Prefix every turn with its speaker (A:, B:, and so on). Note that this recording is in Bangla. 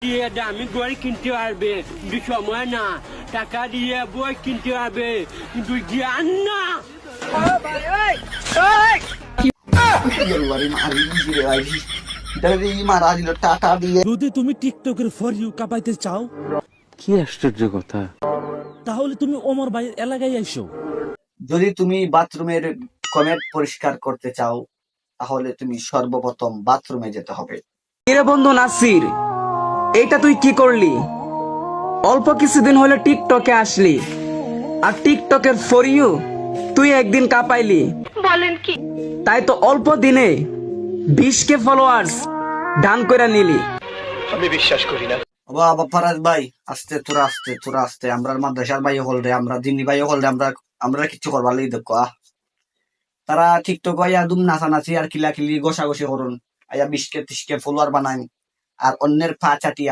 A: দিয়ে দামি গড়ি কিনতে পারবে, কিন্তু সময় না। টাকা দিয়ে বই কিনতে পারবে, কিন্তু জ্ঞান না।
B: মারা দিল টাকা দিয়ে।
C: যদি তুমি টিকটকের ফর ইউ কাপাইতে চাও,
D: কি আশ্চর্য কথা!
C: তাহলে তুমি ওমর ভাইয়ের এলাকায় আইসো।
B: যদি তুমি বাথরুমের কমেট পরিষ্কার করতে চাও, তাহলে তুমি সর্বপ্রথম বাথরুমে যেতে হবে।
E: এরে বন্ধু নাসির, এইটা তুই কি করলি? অল্প কিছুদিন হলে টিকটকে আসলি, আর টিকটকের ফর ইউ তুই একদিন কাঁপাইলি। বলেন কি? তাই তো অল্প দিনে 20K ফলোয়ার্স ডান কইরা নিলি।
B: বাবা ফারাজ ভাই, আস্তে তোরা আস্তে আমরা মাদ্রাসার ভাই হল রে, আমরা দিনী ভাই হল রে, আমরা কিছু করবার লাগি দেখো। তারা টিকটক আইয়া দুম নাচানাচি আর কিলাকিলি ঘষাঘষি করুন, আইয়া 20K 30K ফলোয়ার বানাই, আর অন্যের পা চাটিয়া